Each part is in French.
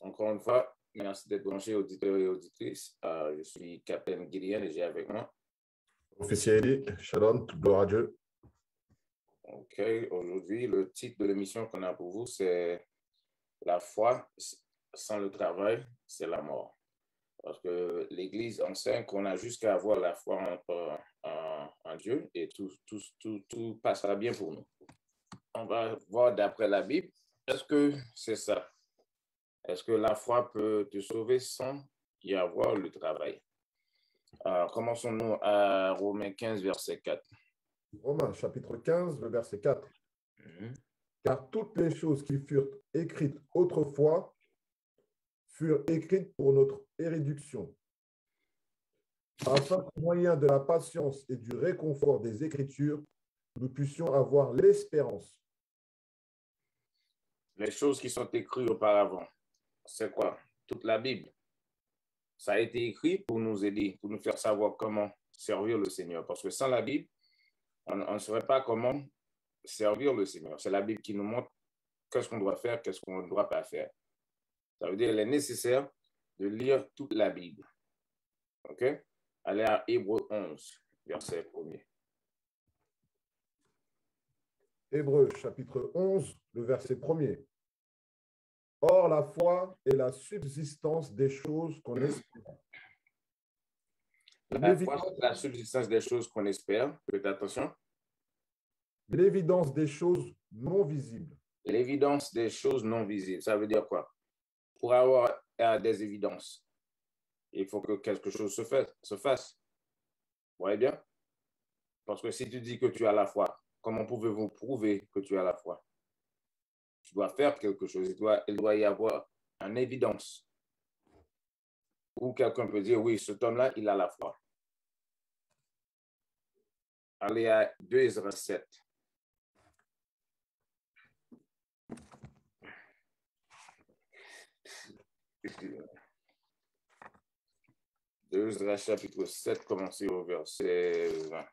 Encore une fois, merci d'être branchés, auditeurs et auditrices. Je suis Captain Gideon et j'ai avec moi. Officier Eli, Shalom, toute gloire à Dieu. OK. Aujourd'hui, le titre de l'émission qu'on a pour vous, c'est La foi sans le travail, c'est la mort. Parce que l'Église enseigne qu'on a jusqu'à avoir la foi en Dieu et tout passera bien pour nous. On va voir d'après la Bible, est-ce que c'est ça? Est-ce que la foi peut te sauver sans y avoir le travail? Commençons-nous à Romains 15, verset 4. Romains, chapitre 15, le verset 4. Car toutes les choses qui furent écrites autrefois furent écrites pour notre réduction, afin qu'au moyen de la patience et du réconfort des Écritures, nous puissions avoir l'espérance. Les choses qui sont écrites auparavant, c'est quoi? Toute la Bible. Ça a été écrit pour nous aider, pour nous faire savoir comment servir le Seigneur. Parce que sans la Bible, on ne saurait pas comment servir le Seigneur. C'est la Bible qui nous montre qu'est-ce qu'on doit faire, qu'est-ce qu'on ne doit pas faire. Ça veut dire qu'il est nécessaire de lire toute la Bible. OK? Allez à Hébreux 11, verset 1er. Hébreux, chapitre 11, le verset 1er. Or, la foi est la subsistance des choses qu'on espère. La foi, c'est la subsistance des choses qu'on espère. Faites attention. L'évidence des choses non visibles. L'évidence des choses non visibles. Ça veut dire quoi? Pour avoir des évidences, il faut que quelque chose se fasse. Vous voyez bien? Parce que si tu dis que tu as la foi, comment pouvez-vous prouver que tu as la foi? Tu dois faire quelque chose. Il doit y avoir une évidence. Ou quelqu'un peut dire, oui, cet homme-là, il a la foi. Allez à 2 Esdras 7. Deux Esdras chapitre 7, commencez au verset 20.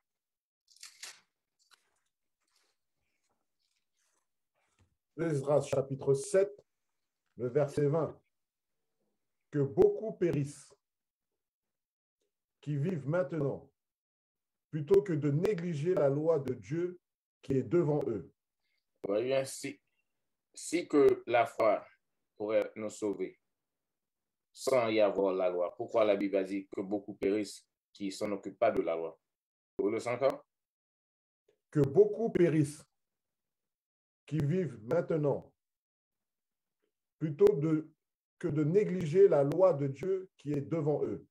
Esdras chapitre 7, le verset 20. Que beaucoup périssent, qui vivent maintenant, plutôt que de négliger la loi de Dieu qui est devant eux. Voyez, si que la foi pourrait nous sauver sans y avoir la loi, pourquoi la Bible a dit que beaucoup périssent qui ne s'en occupent pas de la loi? Vous le sentez encore? Que beaucoup périssent, qui vivent maintenant, plutôt que de négliger la loi de Dieu qui est devant eux.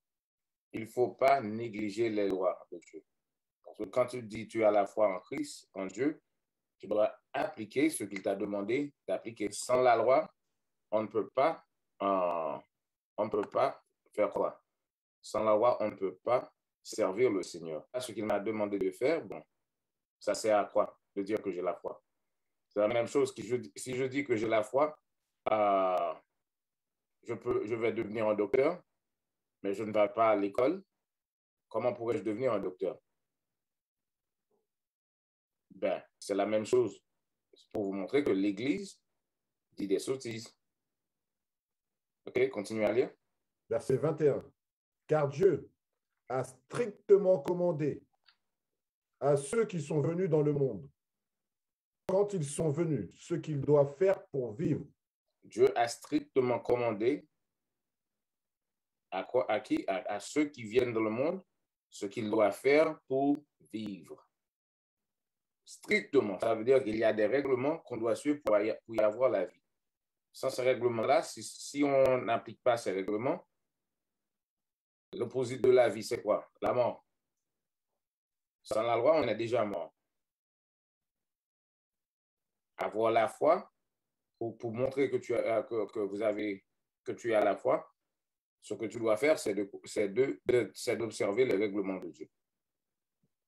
Il ne faut pas négliger les lois de Dieu. Parce que quand tu dis tu as la foi en Christ, en Dieu, tu dois appliquer ce qu'il t'a demandé d'appliquer. Sans la loi, on ne peut pas faire quoi? Sans la loi, on ne peut pas servir le Seigneur. Ce qu'il m'a demandé de faire, bon, ça sert à quoi? De dire que j'ai la foi. C'est la même chose que si je dis que j'ai la foi, je vais devenir un docteur, mais je ne vais pas à l'école. Comment pourrais-je devenir un docteur? Ben, c'est la même chose. C'est pour vous montrer que l'Église dit des sottises. OK, continuez à lire. Verset 21. Car Dieu a strictement commandé à ceux qui sont venus dans le monde, quand ils sont venus, ce qu'ils doivent faire pour vivre. Dieu a strictement commandé à qui? À ceux qui viennent dans le monde, ce qu'ils doivent faire pour vivre. Strictement, ça veut dire qu'il y a des règlements qu'on doit suivre pour y avoir la vie. Sans ces règlements-là, si on n'applique pas ces règlements, l'opposé de la vie, c'est quoi? La mort. Sans la loi, on est déjà mort. Avoir la foi, pour montrer que tu as la foi, ce que tu dois faire, c'est d'observer les règlements de Dieu.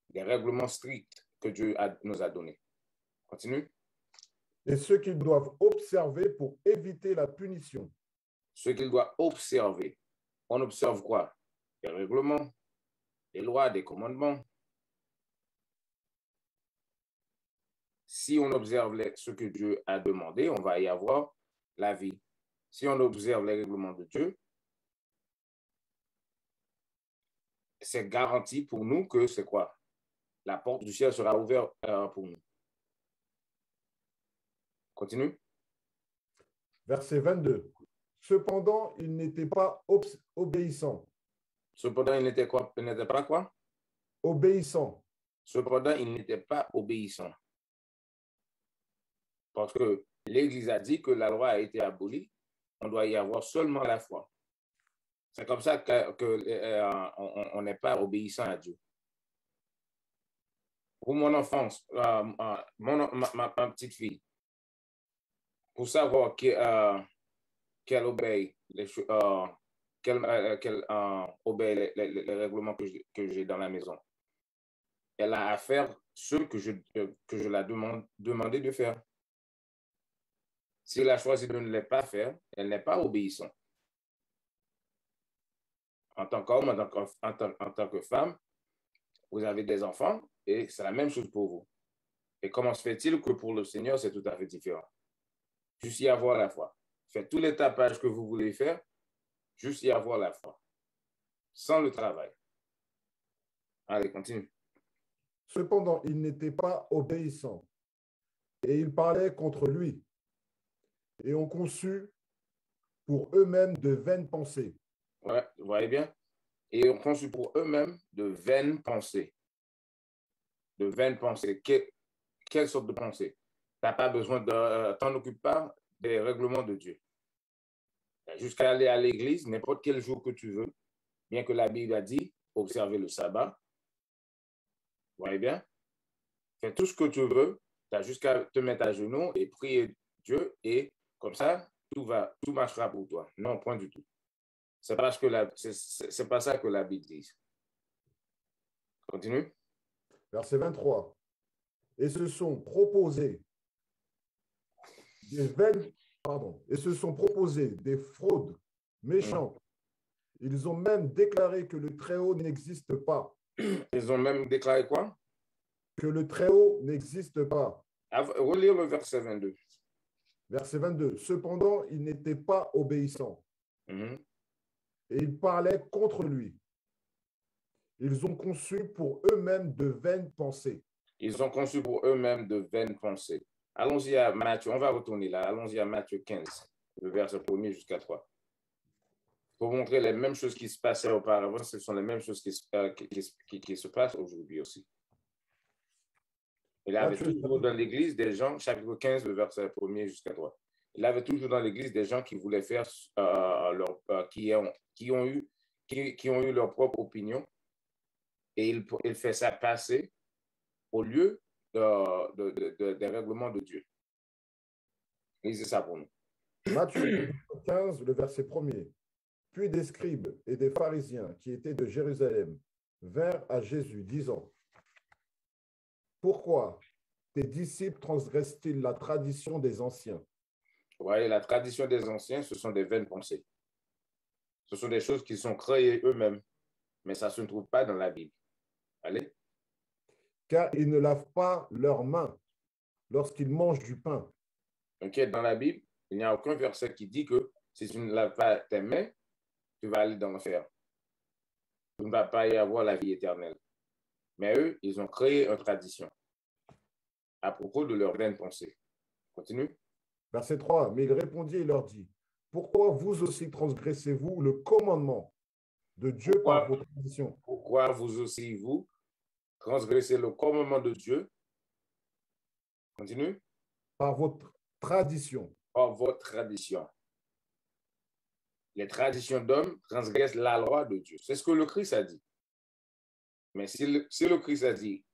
Des règlements stricts que Dieu nous a donnés. Continue. Et ceux qu'ils doivent observer pour éviter la punition. Ce qu'il doit observer. On observe quoi? Des règlements, des lois, des commandements. Si on observe ce que Dieu a demandé, on va y avoir la vie. si on observe les règlements de Dieu, c'est garanti pour nous que c'est quoi? La porte du ciel sera ouverte pour nous. Continue. Verset 22. Cependant, il n'était pas obéissant. Cependant, il n'était pas quoi? Obéissant. Cependant, il n'était pas obéissant. Parce que l'Église a dit que la loi a été abolie, on doit y avoir seulement la foi. C'est comme ça qu'on n'est pas obéissant à Dieu. Pour mon enfance, ma petite fille, pour savoir qu'elle obéit qu'elle obéit les règlements que j'ai dans la maison, elle a à faire ce que je la demandé de faire. Si elle a choisi de ne pas faire, elle n'est pas obéissante. En tant qu'homme, en tant que femme, vous avez des enfants et c'est la même chose pour vous. Et comment se fait-il que pour le Seigneur, c'est tout à fait différent? Juste y avoir la foi. Faites tous les tapages que vous voulez faire, juste y avoir la foi. Sans le travail. Allez, continue. Cependant, il n'était pas obéissant. Et ils parlaient contre lui. Et ont conçu pour eux-mêmes de vaines pensées. Ouais, vous voyez bien? Et ont conçu pour eux-mêmes de vaines pensées. De vaines pensées. Quelle sorte de pensée? Tu n'as pas besoin de t'en occuper pas des règlements de Dieu. Jusqu'à aller à l'église, n'importe quel jour que tu veux, bien que la Bible a dit, observer le sabbat. Vous voyez bien? Fais tout ce que tu veux, tu as jusqu'à te mettre à genoux et prier Dieu et comme ça, tout marchera pour toi. Non, point du tout. C'est pas ça que la Bible dit. Continue. Verset 23. Et se sont proposés des vaines, et se sont proposés des fraudes méchantes. Ils ont même déclaré que le Très-Haut n'existe pas. Ils ont même déclaré quoi? Que le Très-Haut n'existe pas. Relire le verset 22. Verset 22. Cependant, il n'était pas obéissant. Et ils parlaient contre lui. Ils ont conçu pour eux-mêmes de vaines pensées. Ils ont conçu pour eux-mêmes de vaines pensées. Allons-y à Matthieu. On va retourner là. Allons-y à Matthieu 15, le verset 1er jusqu'à 3. Pour montrer les mêmes choses qui se passaient auparavant, ce sont les mêmes choses qui se passent aujourd'hui aussi. Il avait toujours dans l'Église des gens, chapitre 15, le verset 1er jusqu'à 3. Il avait toujours dans l'Église des gens qui voulaient faire, qui ont eu leur propre opinion, et il fait ça passer au lieu des règlements de Dieu. Lisez ça pour nous. Matthieu 15, le verset 1er. Puis des scribes et des pharisiens qui étaient de Jérusalem vinrent à Jésus, disant: Pourquoi tes disciples transgressent-ils la tradition des anciens? Vous voyez, la tradition des anciens, ce sont des vaines pensées. Ce sont des choses qui sont créées eux-mêmes, mais ça ne se trouve pas dans la Bible. Allez. Car ils ne lavent pas leurs mains lorsqu'ils mangent du pain. Donc, dans la Bible, il n'y a aucun verset qui dit que si tu ne laves pas tes mains, tu vas aller dans l'enfer. Tu ne vas pas y avoir la vie éternelle. Mais eux, ils ont créé une tradition à propos de leurs vaines pensées. Continue. Verset 3. Mais il répondit et leur dit: Pourquoi vous aussi transgressez-vous le commandement de Dieu par vos traditions? Pourquoi vous aussi, vous, transgressez le commandement de Dieu? Continue. Par votre tradition. Par votre tradition. Les traditions d'hommes transgressent la loi de Dieu. C'est ce que le Christ a dit. Mais si le Christ a dit,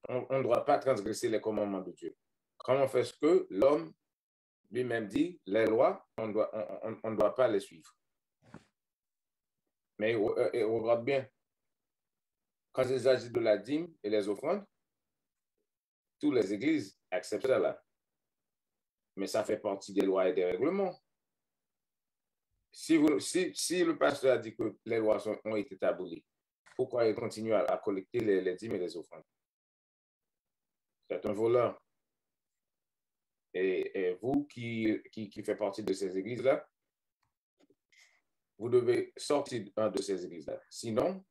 on ne doit pas transgresser les commandements de Dieu, comment fait-ce que l'homme lui-même dit, les lois, on ne doit pas les suivre? Mais on regarde bien, quand il s'agit de la dîme et les offrandes, toutes les églises acceptent cela. Mais ça fait partie des lois et des règlements. Si le pasteur a dit que les lois ont été abolies, pourquoi il continue à collecter les dîmes et les offrandes? C'est un voleur. Et vous qui faites partie de ces églises-là, vous devez sortir de ces églises-là. Sinon,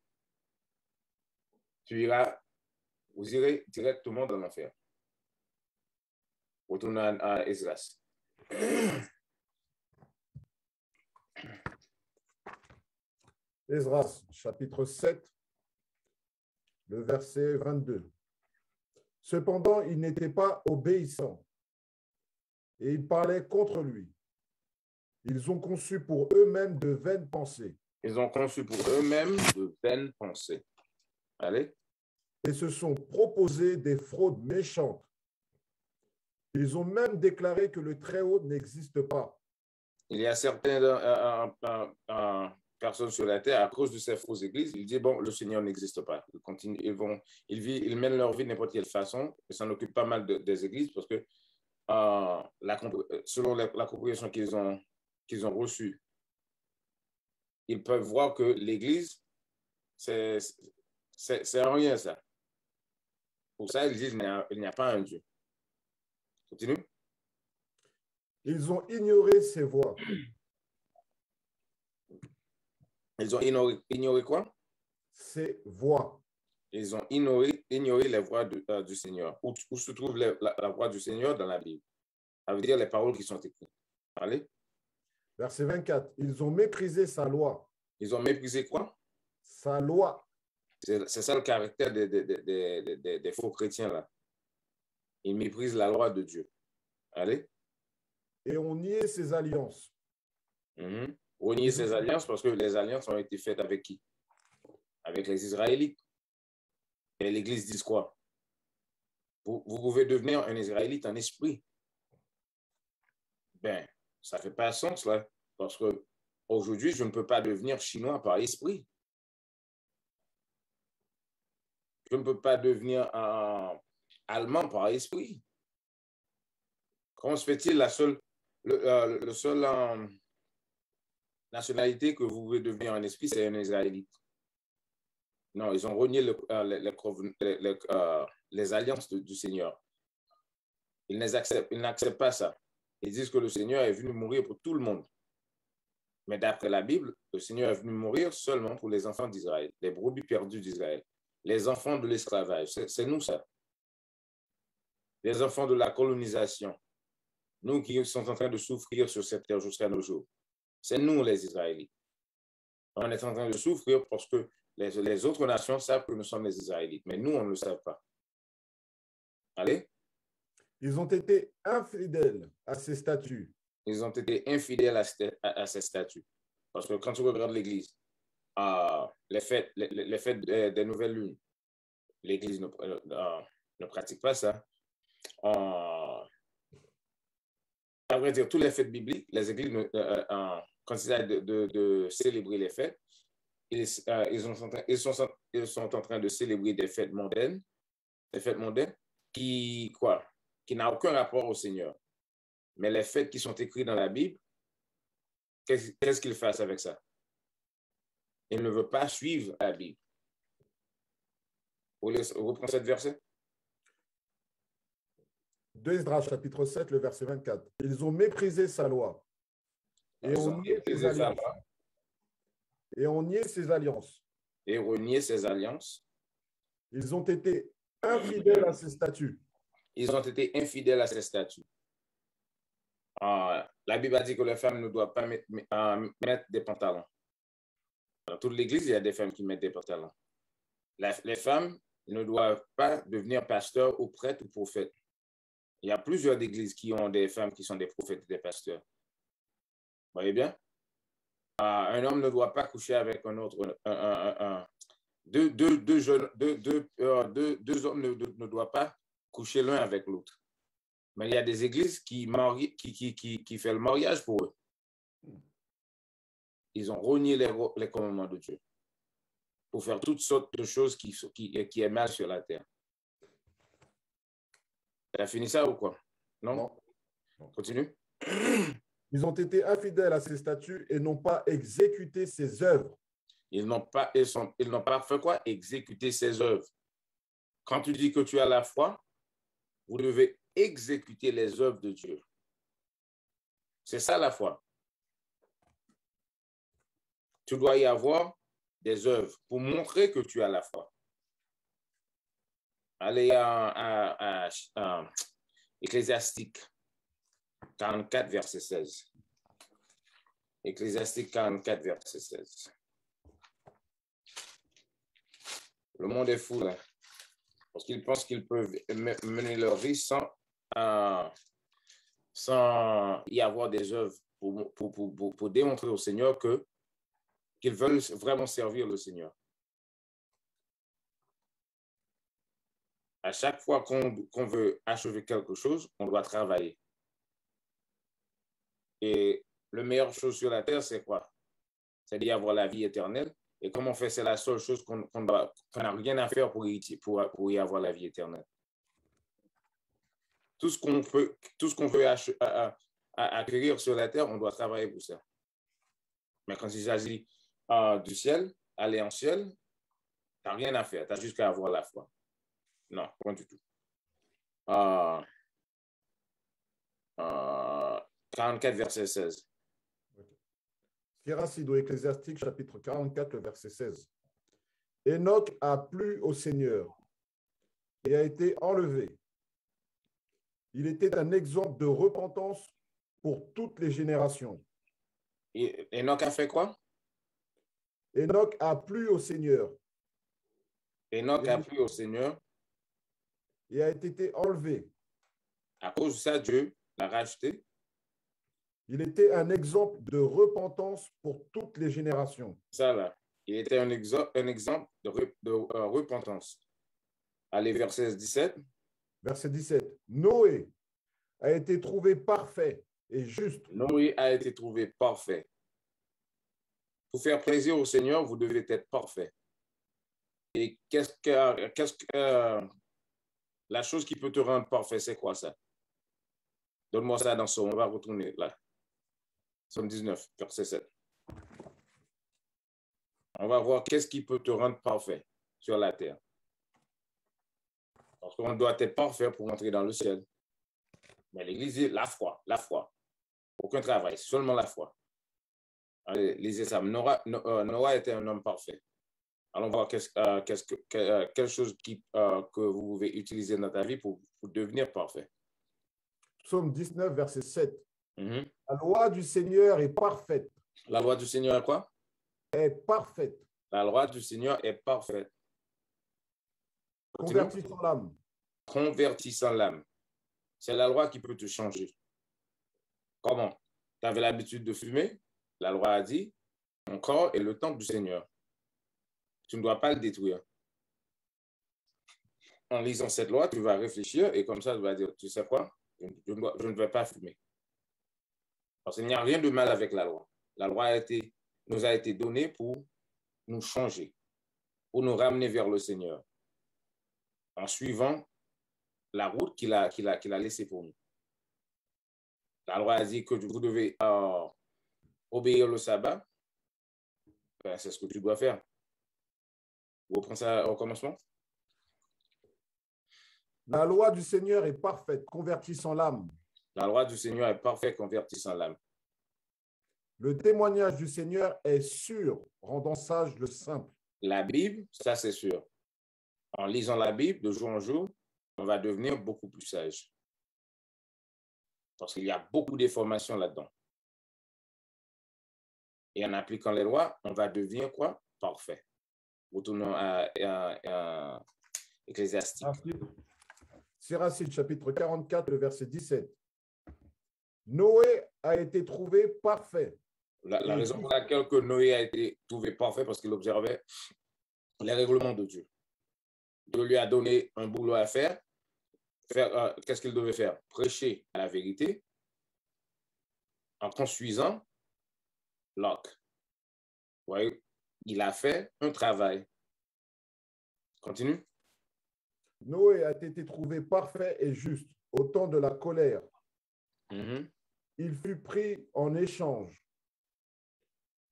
vous irez directement dans l'enfer. Retournez à Esdras. Esdras, chapitre 7, le verset 22. Cependant, ils n'étaient pas obéissants et ils parlaient contre lui. Ils ont conçu pour eux-mêmes de vaines pensées. Ils ont conçu pour eux-mêmes de vaines pensées. Allez. Et se sont proposés des fraudes méchantes. Ils ont même déclaré que le Très-Haut n'existe pas. Il y a certaines personnes sur la terre, à cause de ces fausses églises, ils disent, bon, le Seigneur n'existe pas. Ils continuent, ils mènent leur vie de n'importe quelle façon. Ils s'en occupent pas mal des églises parce que selon la compréhension qu'ils ont reçue, ils peuvent voir que l'Église, c'est rien ça. Pour ça, ils disent il n'y a pas un Dieu. Continue. Ils ont ignoré ses voies. Ils ont ignoré quoi? Ses voies. Ils ont ignoré les voies du Seigneur. Où se trouve la voix du Seigneur dans la Bible? Ça veut dire les paroles qui sont écrites. Allez. Verset 24. Ils ont méprisé sa loi. Ils ont méprisé quoi? Sa loi. C'est ça le caractère des faux chrétiens là. Ils méprisent la loi de Dieu. Allez. Et ont nié ses alliances. Renier ses alliances parce que les alliances ont été faites avec qui? Avec les Israélites. Et l'Église dit quoi? Vous pouvez devenir un Israélite en esprit. Ben, ça ne fait pas sens là. Parce que aujourd'hui, je ne peux pas devenir chinois par esprit. Je ne peux pas devenir allemand par esprit. Comment se fait-il le seul nationalité que vous pouvez devenir en esprit, c'est un Israélite? Non, ils ont renié les alliances du Seigneur. Ils n'acceptent pas ça. Ils disent que le Seigneur est venu mourir pour tout le monde. Mais d'après la Bible, le Seigneur est venu mourir seulement pour les enfants d'Israël, les brebis perdues d'Israël, les enfants de l'esclavage. C'est nous ça. Les enfants de la colonisation. Nous qui sommes en train de souffrir sur cette terre jusqu'à nos jours. C'est nous les Israélites. On est en train de souffrir parce que les autres nations savent que nous sommes les Israélites, mais nous, on ne le sait pas. Allez? Ils ont été infidèles à ses statuts. Ils ont été infidèles à ces statuts. Parce que quand tu regardes l'Église, les fêtes des nouvelles lunes, l'Église ne pratique pas ça. À vrai dire, tous les fêtes bibliques, les églises, quand il s'agit de célébrer les fêtes, ils sont en train de célébrer des fêtes mondaines qui n'ont aucun rapport au Seigneur. Mais les fêtes qui sont écrites dans la Bible, qu'est-ce qu'ils fassent avec ça? Ils ne veulent pas suivre la Bible. Vous reprenez cette verset? De Esdras, chapitre 7, le verset 24. Ils ont méprisé sa loi et ont nié ses alliances. Et ont nié ses alliances. Et renié ses alliances. Ils ont été infidèles à ses statuts. Ils ont été infidèles à ses statuts. La Bible a dit que les femmes ne doivent pas mettre des pantalons. Dans toute l'Église, il y a des femmes qui mettent des pantalons. Les femmes ne doivent pas devenir pasteurs ou prêtres ou prophètes. Il y a plusieurs églises qui ont des femmes qui sont des prophètes et des pasteurs. Vous voyez bien? Un homme ne doit pas coucher avec un autre. Deux hommes ne doivent pas coucher l'un avec l'autre. Mais il y a des églises qui font le mariage pour eux. Ils ont renié les commandements de Dieu pour faire toutes sortes de choses qui est mal sur la terre. Tu as fini ça ou quoi? Non? Continue. Ils ont été infidèles à ses statuts et n'ont pas exécuté ses œuvres. Ils n'ont pas fait quoi? Exécuter ses œuvres. Quand tu dis que tu as la foi, vous devez exécuter les œuvres de Dieu. C'est ça la foi. tu dois y avoir des œuvres pour montrer que tu as la foi. Allez à Ecclésiastique 44, verset 16. Ecclésiastique 44, verset 16. Le monde est fou, là, parce qu'ils pensent qu'ils peuvent mener leur vie sans y avoir des œuvres pour démontrer au Seigneur qu'ils veulent vraiment servir le Seigneur. À chaque fois qu'on veut achever quelque chose, on doit travailler. Et la meilleure chose sur la terre, c'est quoi? C'est d'y avoir la vie éternelle. Et comme on fait, c'est la seule chose qu'on n'a rien à faire pour y avoir la vie éternelle. Tout ce qu'on veut acquérir sur la terre, on doit travailler pour ça. Mais quand il s'agit du ciel, aller en ciel, tu n'as rien à faire. Tu as juste qu'à avoir la foi. Non, pas du tout. 44, verset 16. Siracide, Ecclésiastique, chapitre 44, le verset 16. Enoch a plu au Seigneur et a été enlevé. Il était un exemple de repentance pour toutes les générations. Et Enoch a fait quoi? Enoch a plu au Seigneur. Enoch a plu au Seigneur. Et a été enlevé. À cause de ça, Dieu l'a racheté. Il était un exemple de repentance pour toutes les générations. Ça, là. Il était un exemple de repentance. Allez, verset 17. Verset 17. Noé a été trouvé parfait et juste. Noé a été trouvé parfait. Pour faire plaisir au Seigneur, vous devez être parfait. Et la chose qui peut te rendre parfait, c'est quoi ça? Donne-moi ça dans Somme. On va retourner là. Somme 19, verset 7. On va voir qu'est-ce qui peut te rendre parfait sur la terre. Parce qu'on doit être parfait pour entrer dans le ciel. Mais l'Église dit la foi. Aucun travail, seulement la foi. Allez, lisez ça. Noah était un homme parfait. Allons voir quelle chose que vous pouvez utiliser dans ta vie pour devenir parfait. Psaume 19, verset 7. Mm-hmm. La loi du Seigneur est parfaite. La loi du Seigneur est quoi? Est parfaite. La loi du Seigneur est parfaite. Convertissant l'âme. Convertissant l'âme. C'est la loi qui peut te changer. Comment? Tu avais l'habitude de fumer. La loi a dit, ton corps est le temple du Seigneur. Tu ne dois pas le détruire. En lisant cette loi, tu vas réfléchir et comme ça, tu vas dire, tu sais quoi? Je ne vais pas fumer. Parce qu'il n'y a rien de mal avec la loi. La loi nous a été donnée pour nous changer, pour nous ramener vers le Seigneur, en suivant la route qu'il a laissée pour nous. La loi a dit que vous devez obéir le sabbat. Ben, c'est ce que tu dois faire. Vous reprenez ça au commencement? La loi du Seigneur est parfaite, convertissant l'âme. La loi du Seigneur est parfaite, convertissant l'âme. Le témoignage du Seigneur est sûr, rendant sage le simple. La Bible, ça c'est sûr. En lisant la Bible de jour en jour, on va devenir beaucoup plus sage. Parce qu'il y a beaucoup d'informations là-dedans. Et en appliquant les lois, on va devenir quoi? Parfait. Retournons à Ecclésiastique. Siracide, chapitre 44, le verset 17. Noé a été trouvé parfait. La raison pour laquelle que Noé a été trouvé parfait, parce qu'il observait les règlements de Dieu. Dieu lui a donné un boulot à faire. Qu'est-ce qu'il devait faire? Prêcher la vérité en construisant l'arc. Vous voyez, il a fait un travail. Continue. Noé a été trouvé parfait et juste au temps de la colère. Mm-hmm. Il fut pris en échange.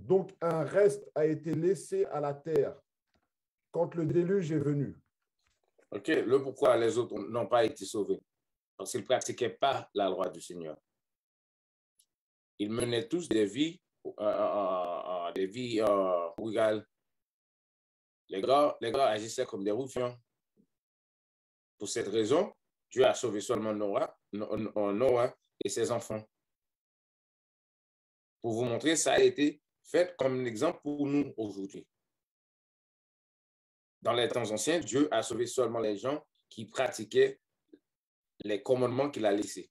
Donc un reste a été laissé à la terre quand le déluge est venu. OK, le pourquoi les autres n'ont pas été sauvés. Parce qu'ils ne pratiquaient pas la loi du Seigneur. Ils menaient tous des vies des vies rurales. Les gars agissaient comme des ruffians. Pour cette raison, Dieu a sauvé seulement Noah et ses enfants. Pour vous montrer, ça a été fait comme un exemple pour nous aujourd'hui. Dans les temps anciens, Dieu a sauvé seulement les gens qui pratiquaient les commandements qu'il a laissés.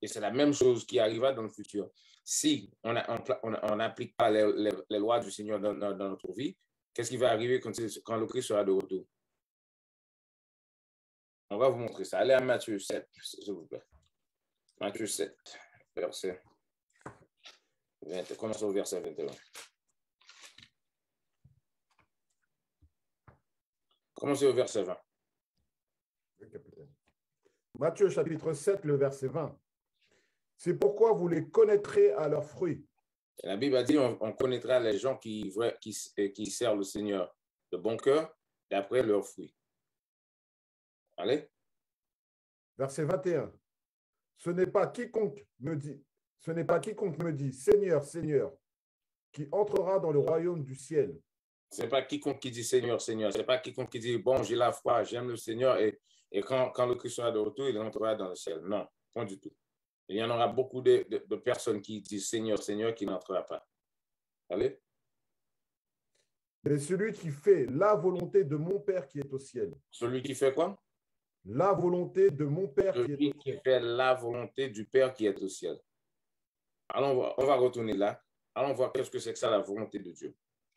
Et c'est la même chose qui arrivera dans le futur. Si on n'applique pas les lois du Seigneur dans notre vie, qu'est-ce qui va arriver quand le Christ sera de retour? On va vous montrer ça. Allez à Matthieu 7, s'il vous plaît. Matthieu 7, verset 20. Commençons au verset 21. Commencez au verset 20. Matthieu chapitre 7, le verset 20. C'est pourquoi vous les connaîtrez à leurs fruits. Et la Bible a dit on connaîtra les gens qui servent le Seigneur de bon cœur d'après leurs fruits. Allez. Verset 21. Ce n'est pas quiconque me dit, Seigneur, Seigneur, qui entrera dans le royaume du ciel. Ce n'est pas quiconque qui dit Seigneur, Seigneur. Ce n'est pas quiconque qui dit, bon, j'ai la foi, j'aime le Seigneur, et quand le Christ sera de retour, il entrera dans le ciel. Non, pas du tout. Il y en aura beaucoup de personnes qui disent Seigneur, Seigneur, qui n'entrera pas. Allez. Mais celui qui fait la volonté de mon Père qui est au ciel. Celui qui fait quoi? La volonté de mon Père qui est au ciel. Celui qui fait la volonté du Père qui est au ciel. Alors, on va retourner là. Allons voir qu'est-ce que c'est que ça, la volonté de Dieu.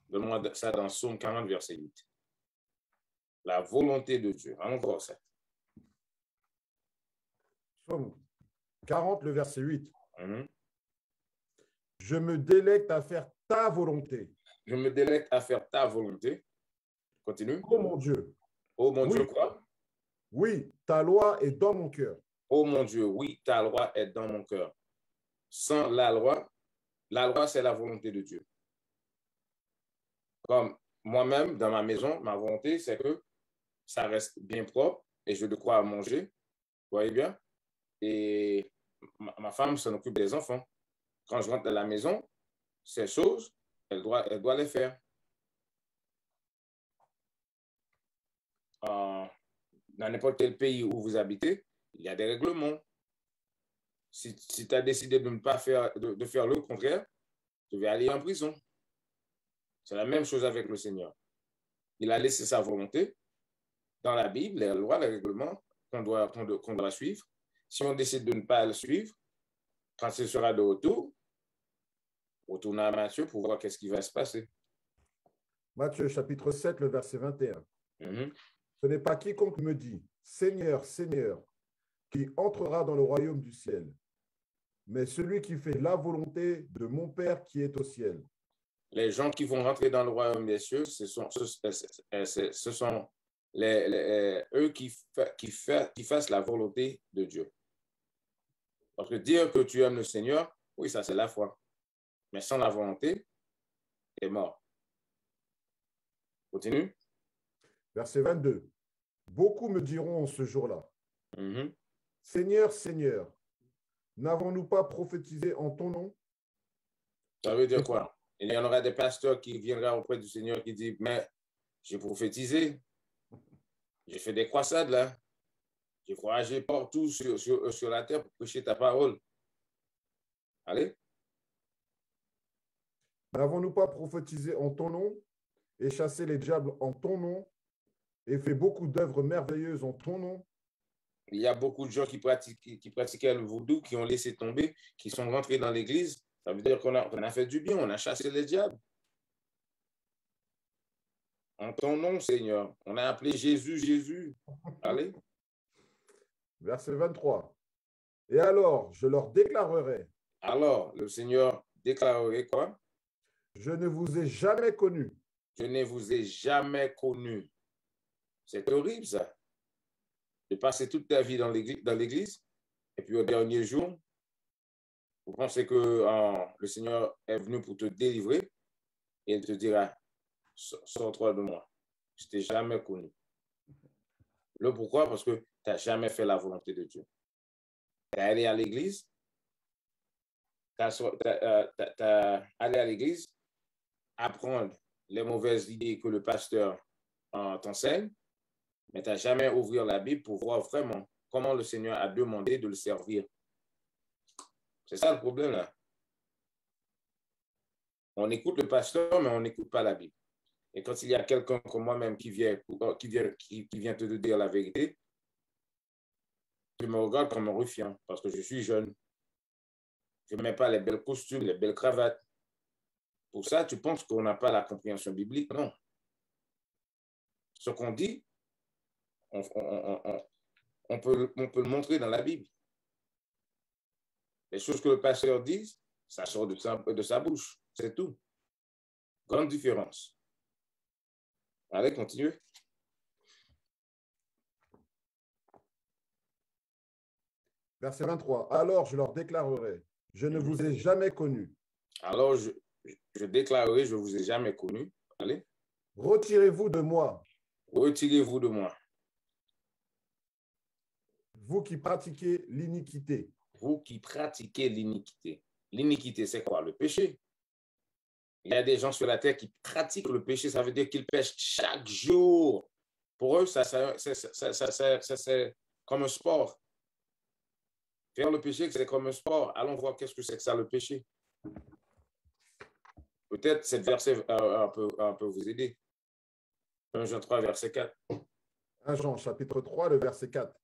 Donne-moi ça dans Psaume 40, verset 8. La volonté de Dieu. Allons voir ça. Psaume 40, le verset 8. Mm-hmm. Je me délecte à faire ta volonté. Je me délecte à faire ta volonté. Continue. Oh mon Dieu. Oh mon Dieu, quoi? Oui, ta loi est dans mon cœur. Oh mon Dieu, oui, ta loi est dans mon cœur. Sans la loi, c'est la volonté de Dieu. Comme moi-même, dans ma maison, ma volonté, c'est que ça reste bien propre et j'ai de quoi manger. Vous voyez bien? Et ma femme s'en occupe des enfants. Quand je rentre dans la maison, ces choses, elle doit les faire. Dans n'importe quel pays où vous habitez, il y a des règlements. Si tu as décidé de ne pas faire, de faire le contraire, tu vas aller en prison. C'est la même chose avec le Seigneur. Il a laissé sa volonté dans la Bible, les lois, les règlements qu'on doit suivre. Si on décide de ne pas le suivre, quand ce sera de retour, retournez à Matthieu pour voir qu'est-ce qui va se passer. Matthieu chapitre 7, le verset 21. Mm-hmm. Ce n'est pas quiconque me dit, Seigneur, Seigneur, qui entrera dans le royaume du ciel, mais celui qui fait la volonté de mon Père qui est au ciel. Les gens qui vont rentrer dans le royaume des cieux, ce sont eux qui fassent la volonté de Dieu. Parce que dire que tu aimes le Seigneur, oui, ça c'est la foi. Mais sans la volonté, tu es mort. Continue. Verset 22. Beaucoup me diront en ce jour-là, Mm-hmm. Seigneur, Seigneur, n'avons-nous pas prophétisé en ton nom? Ça veut dire quoi? Il y en aura des pasteurs qui viendront auprès du Seigneur qui disent, mais j'ai prophétisé, j'ai fait des croisades là, j'ai voyagé partout sur la terre pour prêcher ta parole. Allez. N'avons-nous pas prophétisé en ton nom et chassé les diables en ton nom et fait beaucoup d'œuvres merveilleuses en ton nom? Il y a beaucoup de gens qui pratiquaient le vaudou, qui ont laissé tomber, qui sont rentrés dans l'église. Ça veut dire qu'on a fait du bien, on a chassé les diables. En ton nom, Seigneur. On a appelé Jésus, Jésus. Allez. Verset 23. Et alors, je leur déclarerai. Alors, le Seigneur déclarerait quoi? Je ne vous ai jamais connu. Je ne vous ai jamais connu. C'est horrible, ça. De passer toute ta vie dans l'église, et puis au dernier jour, vous pensez que le Seigneur est venu pour te délivrer, et il te dira, sors-toi de moi. Je ne t'ai jamais connu. Le pourquoi? Parce que tu n'as jamais fait la volonté de Dieu. Tu es allé à l'église, aller à l'église, apprendre les mauvaises idées que le pasteur t'enseigne, mais tu n'as jamais ouvert la Bible pour voir vraiment comment le Seigneur a demandé de le servir. C'est ça le problème là. On écoute le pasteur, mais on n'écoute pas la Bible. Et quand il y a quelqu'un comme moi-même qui vient te dire la vérité, tu me regardes comme un ruffian parce que je suis jeune. Je ne mets pas les belles costumes, les belles cravates. Pour ça, tu penses qu'on n'a pas la compréhension biblique? Non. Ce qu'on dit, on peut le montrer dans la Bible. Les choses que le pasteur dit, ça sort de sa bouche. C'est tout. Grande différence. Allez, continuez. Verset 23. Alors je leur déclarerai, je ne vous ai jamais connu. Alors je déclarerai, je ne vous ai jamais connu. Allez. Retirez-vous de moi. Retirez-vous de moi. Vous qui pratiquez l'iniquité. Vous qui pratiquez l'iniquité. L'iniquité, c'est quoi? Le péché. Il y a des gens sur la terre qui pratiquent le péché. Ça veut dire qu'ils pêchent chaque jour. Pour eux, c'est comme un sport. Faire le péché, c'est comme un sport. Allons voir qu'est-ce que c'est que ça, le péché. Peut-être cette verset peut vous aider. 1 Jean 3, verset 4. 1 Jean, chapitre 3, le verset 4.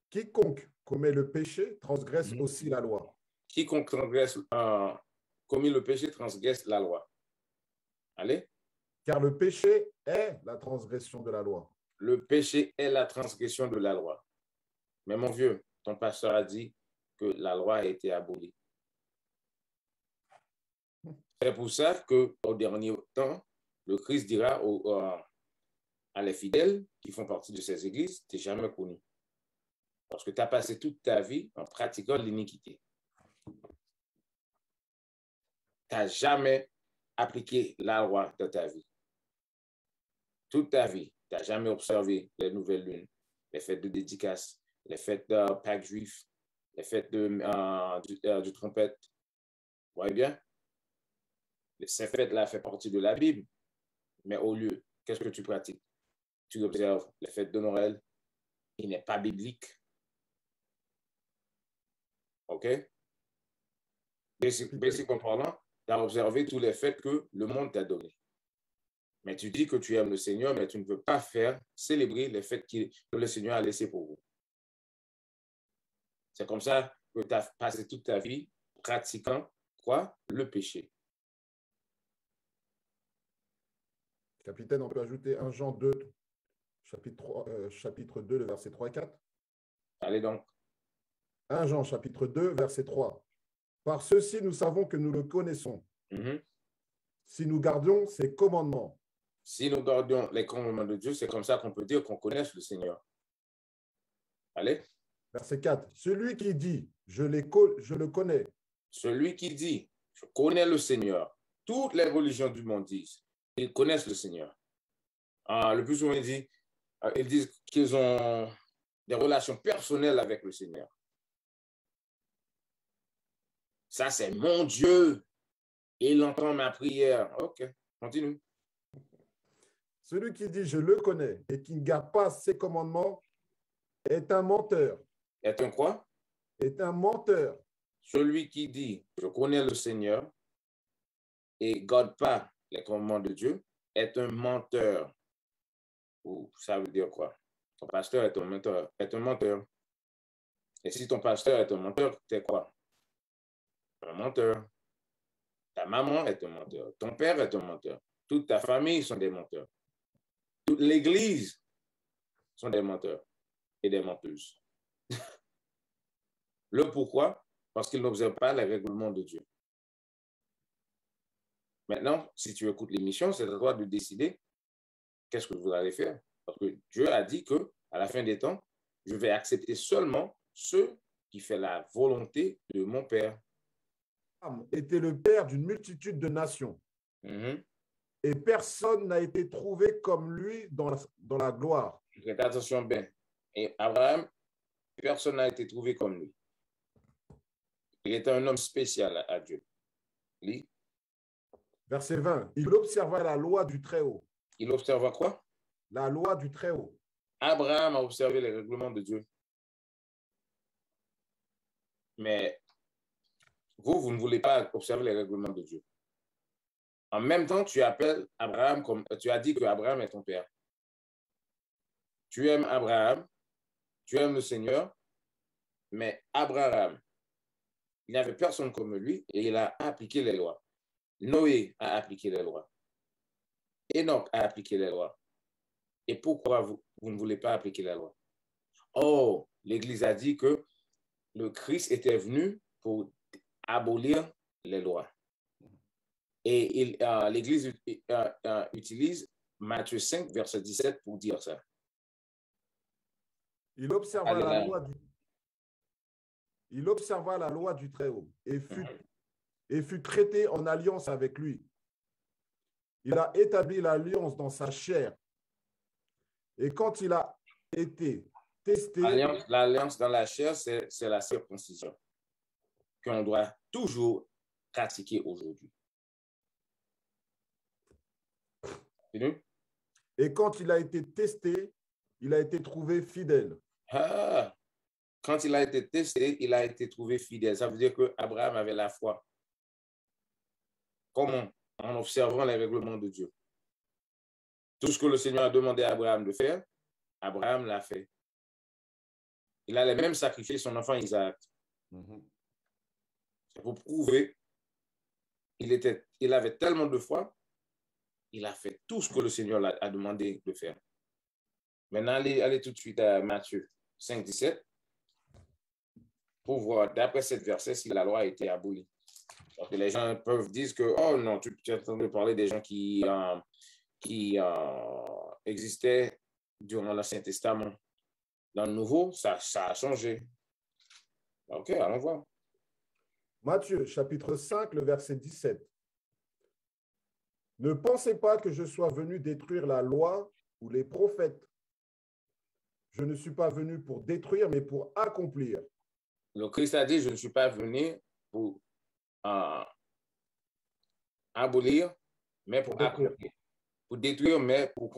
Quiconque commet le péché transgresse aussi la loi. Quiconque commet le péché transgresse la loi. Allez. Car le péché est la transgression de la loi. Le péché est la transgression de la loi. Mais mon vieux, ton pasteur a dit que la loi a été abolie. C'est pour ça qu'au dernier temps, le Christ dira à les fidèles qui font partie de ces églises, tu n'es jamais connu. Parce que tu as passé toute ta vie en pratiquant l'iniquité. Tu n'as jamais appliqué la loi dans ta vie. Toute ta vie, tu n'as jamais observé les nouvelles lunes, les fêtes de dédicace, les fêtes de Pâques juif, les fêtes du trompette. Vous voyez bien? Ces fêtes-là font partie de la Bible, mais au lieu, qu'est-ce que tu pratiques? Tu observes les fêtes de Noël, qui n'est pas biblique. OK? Basiquement parlant, tu as observé tous les fêtes que le monde t'a donnés. Mais tu dis que tu aimes le Seigneur, mais tu ne veux pas célébrer les fêtes que le Seigneur a laissées pour vous. C'est comme ça que tu as passé toute ta vie pratiquant quoi? Le péché. Capitaine, on peut ajouter 1 Jean 2, chapitre 2, le verset 3 et 4. Allez donc. 1 Jean, chapitre 2, verset 3. Par ceci, nous savons que nous le connaissons. Si nous gardions ses commandements. Si nous gardions les commandements de Dieu, c'est comme ça qu'on peut dire qu'on connaisse le Seigneur. Allez. Verset 4. Celui qui dit, je le connais. Celui qui dit, je connais le Seigneur. Toutes les religions du monde disent, ils connaissent le Seigneur. Le plus souvent, ils disent qu'ils ont des relations personnelles avec le Seigneur. Ça, c'est mon Dieu. Il entend ma prière. OK, continue. Celui qui dit, je le connais, et qui ne garde pas ses commandements, est un menteur. Est un quoi? Est un menteur. Celui qui dit, je connais le Seigneur, et ne garde pas les commandements de Dieu, est un menteur. Ou ça veut dire quoi? Ton pasteur est un menteur. Est un menteur. Et si ton pasteur est un menteur, tu es quoi? Un menteur. Ta maman est un menteur. Ton père est un menteur. Toute ta famille sont des menteurs. Toute l'Église sont des menteurs et des menteuses. Le pourquoi? Parce qu'ils n'observent pas les règlements de Dieu. Maintenant, si tu écoutes l'émission, c'est à toi de décider qu'est-ce que vous allez faire. Parce que Dieu a dit qu'à la fin des temps, je vais accepter seulement ceux qui font la volonté de mon Père. Était le père d'une multitude de nations. Et personne n'a été trouvé comme lui dans la gloire. Faites attention bien. Et Abraham, personne n'a été trouvé comme lui. Il était un homme spécial à Dieu. Lis. Verset 20. Il observa la loi du Très-Haut. Il observa quoi? La loi du Très-Haut. Abraham a observé les règlements de Dieu. Mais vous ne voulez pas observer les règlements de Dieu. En même temps, tu appelles Abraham comme tu as dit que Abraham est ton père. Tu aimes Abraham, tu aimes le Seigneur, mais Abraham, il n'y avait personne comme lui et il a appliqué les lois. Noé a appliqué les lois. Enoch a appliqué les lois. Et pourquoi vous ne voulez pas appliquer la loi? Oh, l'Église a dit que le Christ était venu pour abolir les lois. Et l'Église utilise Matthieu 5, verset 17 pour dire ça. Il observa la loi du Très-Haut et fut traité en alliance avec lui. Il a établi l'alliance dans sa chair. Et quand il a été testé... L'alliance dans la chair, c'est la circoncision qu'on doit toujours pratiquer aujourd'hui. Et quand il a été testé, il a été trouvé fidèle. Ah, quand il a été testé, il a été trouvé fidèle. Ça veut dire qu'Abraham avait la foi. Comment? En observant les règlements de Dieu. Tout ce que le Seigneur a demandé à Abraham de faire, Abraham l'a fait. Il allait même sacrifier son enfant Isaac. C'est pour prouver il avait tellement de foi, il a fait tout ce que le Seigneur a demandé de faire. Maintenant, allez tout de suite à Matthieu 5, 17 pour voir, d'après cette verset, si la loi a été abolie. Parce que les gens peuvent dire que, oh non, tu es en train de parler des gens qui existaient durant l'Ancien Testament. Dans le Nouveau, ça a changé. OK, allons voir. Matthieu, chapitre 5, le verset 17. Ne pensez pas que je sois venu détruire la loi ou les prophètes. Je ne suis pas venu pour détruire, mais pour accomplir. Le Christ a dit, je ne suis pas venu pour abolir, mais pour accomplir. Pour détruire, mais pour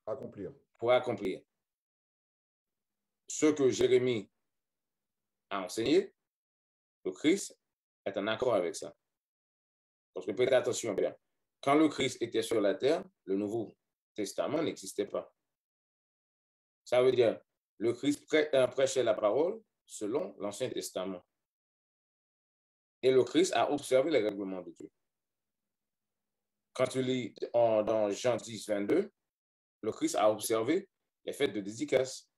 accomplir. Pour accomplir. Ce que Jérémie a enseigné, le Christ est en accord avec ça. Parce que prêtez attention bien. Quand le Christ était sur la terre, le Nouveau Testament n'existait pas. Ça veut dire, le Christ prêchait la parole selon l'Ancien Testament. Et le Christ a observé les règlements de Dieu. Quand tu lis dans Jean 10, 22, le Christ a observé les fêtes de dédicace.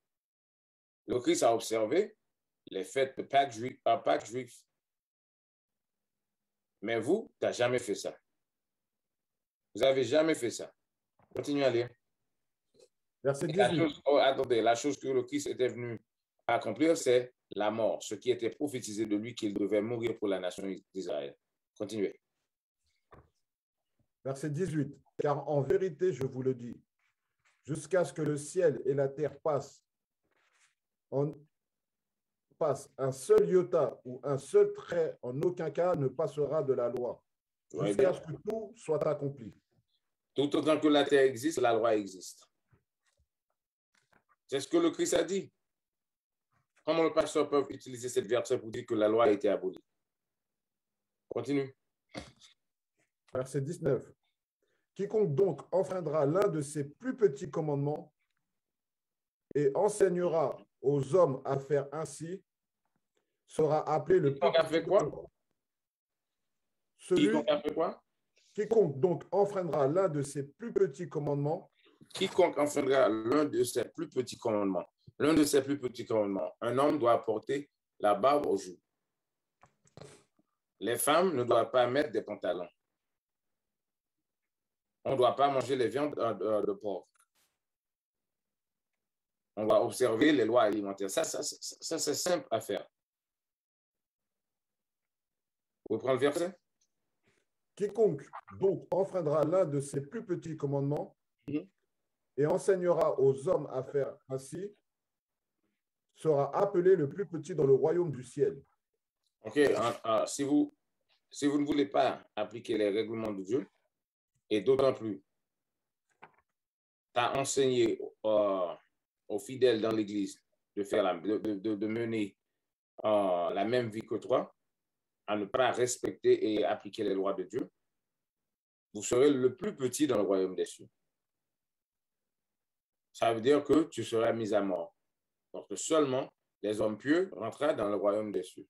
Le Christ a observé les fêtes de Pâques juifs. Mais vous, tu n'as jamais fait ça. Vous n'avez jamais fait ça. Continuez à lire. Verset 18. Attendez, la chose que le Christ était venu accomplir, c'est la mort, ce qui était prophétisé de lui qu'il devait mourir pour la nation d'Israël. Continuez. Verset 18. Car en vérité, je vous le dis, jusqu'à ce que le ciel et la terre passent, un seul iota ou un seul trait en aucun cas ne passera de la loi, jusqu'à ce que tout soit accompli. Tout autant que la terre existe, la loi existe. C'est ce que le Christ a dit. Comment le pasteur peut utiliser cette verset pour dire que la loi a été abolie? Continue. Verset 19. Quiconque donc enfreindra l'un de ces plus petits commandements et enseignera aux hommes à faire ainsi sera appelé le plus petit. Quiconque a fait quoi? Quiconque donc enfreindra l'un de ces plus petits commandements. Quiconque enfreindra l'un de ces plus petits commandements. L'un de ces plus petits commandements. Un homme doit porter la barbe aux joues. Les femmes ne doivent pas mettre des pantalons. On ne doit pas manger les viandes de porc. On doit observer les lois alimentaires. Ça c'est simple à faire. Vous pouvez prendre le verset? Quiconque donc enfreindra l'un de ces plus petits commandements et enseignera aux hommes à faire ainsi sera appelé le plus petit dans le royaume du ciel. OK, si vous ne voulez pas appliquer les règlements de Dieu, et d'autant plus, tu as enseigné aux fidèles dans l'Église de mener la même vie que toi, à ne pas respecter et appliquer les lois de Dieu, vous serez le plus petit dans le royaume des cieux. Ça veut dire que tu seras mis à mort. Parce que seulement les hommes pieux rentreront dans le royaume des cieux.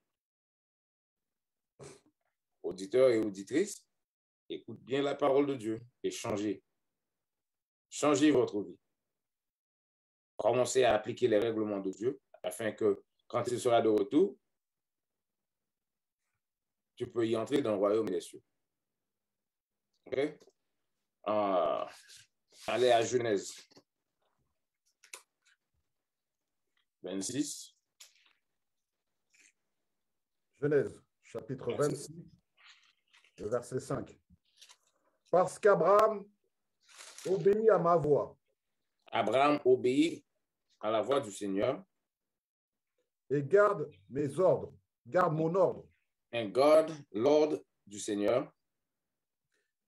Auditeurs et auditrices, écoute bien la parole de Dieu et changez. Changez votre vie. Commencez à appliquer les règlements de Dieu afin que quand il sera de retour, tu peux y entrer dans le royaume des cieux. OK? Allez à Genèse 26. Genèse, chapitre 26, le verset 5. Parce qu'Abraham obéit à ma voix. Abraham obéit à la voix du Seigneur. Et garde mes ordres, garde mon ordre. And garde l'ordre du Seigneur.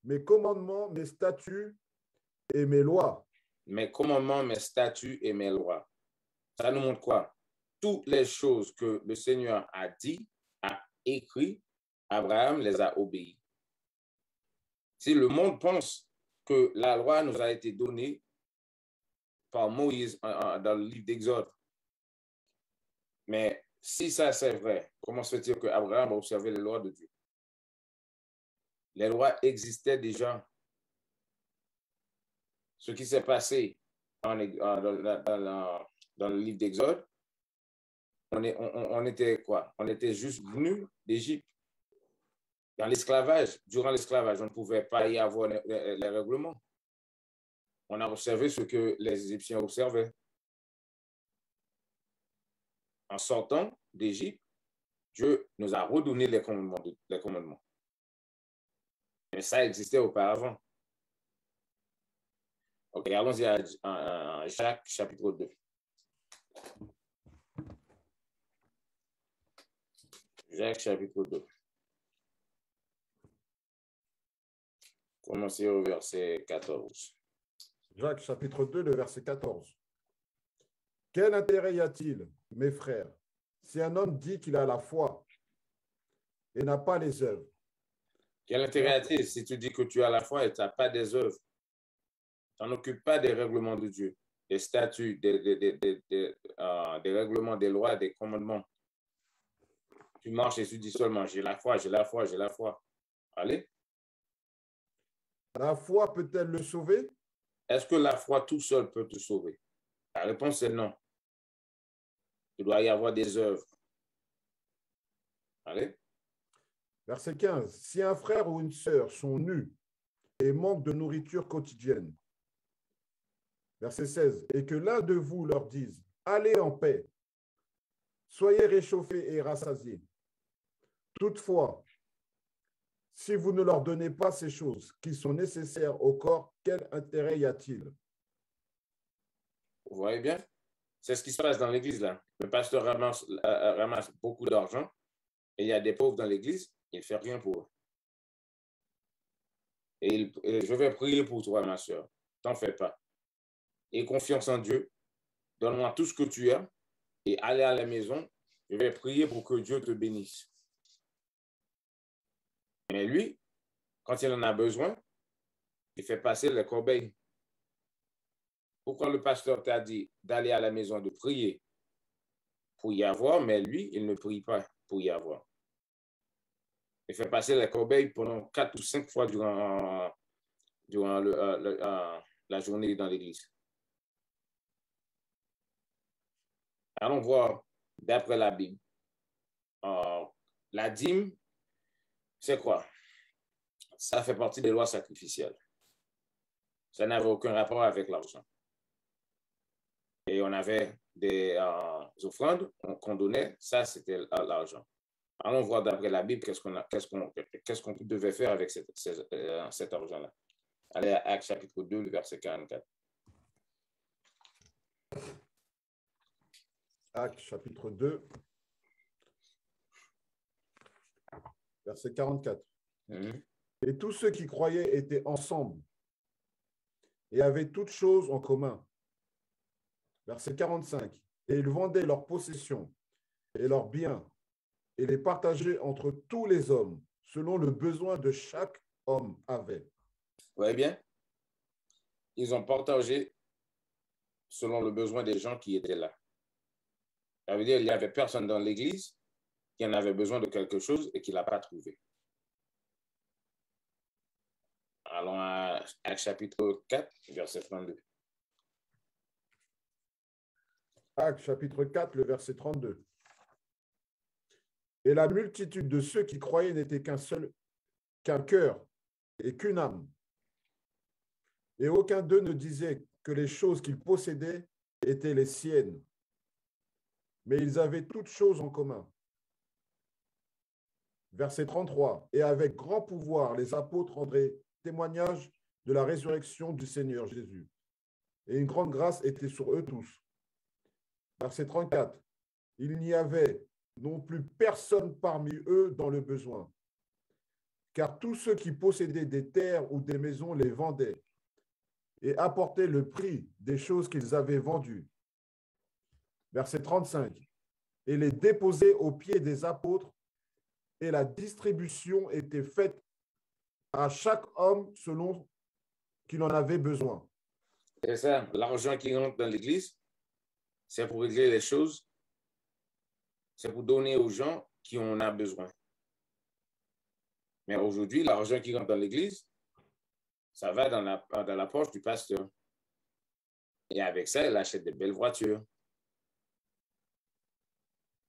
Mes commandements, mes statuts et mes lois. Mes commandements, mes statuts et mes lois. Ça nous montre quoi? Toutes les choses que le Seigneur a dit, a écrit, Abraham les a obéies. Si le monde pense que la loi nous a été donnée par Moïse dans le livre d'Exode, mais si ça c'est vrai, comment se fait-il qu'Abraham a observé les lois de Dieu? Les lois existaient déjà. Ce qui s'est passé dans le livre d'Exode, on était quoi? On était juste venus d'Égypte. Dans l'esclavage, durant l'esclavage, on ne pouvait pas y avoir les règlements. On a observé ce que les Égyptiens observaient. En sortant d'Égypte, Dieu nous a redonné les commandements. Mais ça existait auparavant. OK, allons-y à Jacques, chapitre 2. Jacques, chapitre 2. Commencez au verset 14. Jacques, chapitre 2, le verset 14. Quel intérêt y a-t-il, mes frères, si un homme dit qu'il a la foi et n'a pas les œuvres? Quel intérêt a-t-il si tu dis que tu as la foi et tu n'as pas des œuvres? Tu n'en occupes pas des règlements de Dieu, des statuts, des règlements, des lois, des commandements. Tu marches et tu dis seulement, j'ai la foi, j'ai la foi, j'ai la foi. Allez. La foi peut-elle le sauver? Est-ce que la foi tout seul peut te sauver? La réponse est non. Il doit y avoir des œuvres. Allez. Verset 15. Si un frère ou une sœur sont nus et manquent de nourriture quotidienne. Verset 16. Et que l'un de vous leur dise, allez en paix, soyez réchauffés et rassasiés. Toutefois, si vous ne leur donnez pas ces choses qui sont nécessaires au corps, quel intérêt y a-t-il? Vous voyez bien? C'est ce qui se passe dans l'église là. Le pasteur ramasse beaucoup d'argent et il y a des pauvres dans l'église, il ne fait rien pour eux. Et je vais prier pour toi, ma soeur. T'en fais pas. Aie confiance en Dieu. Donne-moi tout ce que tu as et allez à la maison. Je vais prier pour que Dieu te bénisse. Mais lui, quand il en a besoin, il fait passer les corbeilles. Pourquoi le pasteur t'a dit d'aller à la maison de prier pour y avoir, mais lui, il ne prie pas pour y avoir? Il fait passer les corbeilles pendant 4 ou 5 fois durant la journée dans l'église. Allons voir d'après la Bible. La dîme, c'est quoi? Ça fait partie des lois sacrificielles. Ça n'avait aucun rapport avec l'argent. Et on avait des offrandes qu'on donnait, ça c'était l'argent. Allons voir d'après la Bible qu'est-ce qu'on devait faire avec cet argent-là. Allez à Actes chapitre 2, le verset 44. Actes chapitre 2, Verset 44. Mhm. Et tous ceux qui croyaient étaient ensemble et avaient toutes choses en commun. Verset 45. Et ils vendaient leurs possessions et leurs biens et les partageaient entre tous les hommes, selon le besoin de chaque homme avait. Vous voyez bien? Ils ont partagé selon le besoin des gens qui étaient là. Ça veut dire qu'il n'y avait personne dans l'église qui en avait besoin de quelque chose et qui ne l'a pas trouvé. Allons à Actes chapitre 4, verset 32. Actes chapitre 4, le verset 32. Et la multitude de ceux qui croyaient n'était qu'un cœur et qu'une âme. Et aucun d'eux ne disait que les choses qu'ils possédaient étaient les siennes, mais ils avaient toutes choses en commun. Verset 33. Et avec grand pouvoir, les apôtres rendraient témoignage de la résurrection du Seigneur Jésus. Et une grande grâce était sur eux tous. Verset 34. Il n'y avait non plus personne parmi eux dans le besoin, car tous ceux qui possédaient des terres ou des maisons les vendaient et apportaient le prix des choses qu'ils avaient vendues. Verset 35. Et les déposaient aux pieds des apôtres, et la distribution était faite à chaque homme selon qu'il en avait besoin. C'est ça, l'argent qui rentre dans l'église, c'est pour régler les choses, c'est pour donner aux gens qui en ont besoin. Mais aujourd'hui, l'argent qui rentre dans l'église, ça va dans la poche du pasteur. Et avec ça, il achète de belles voitures.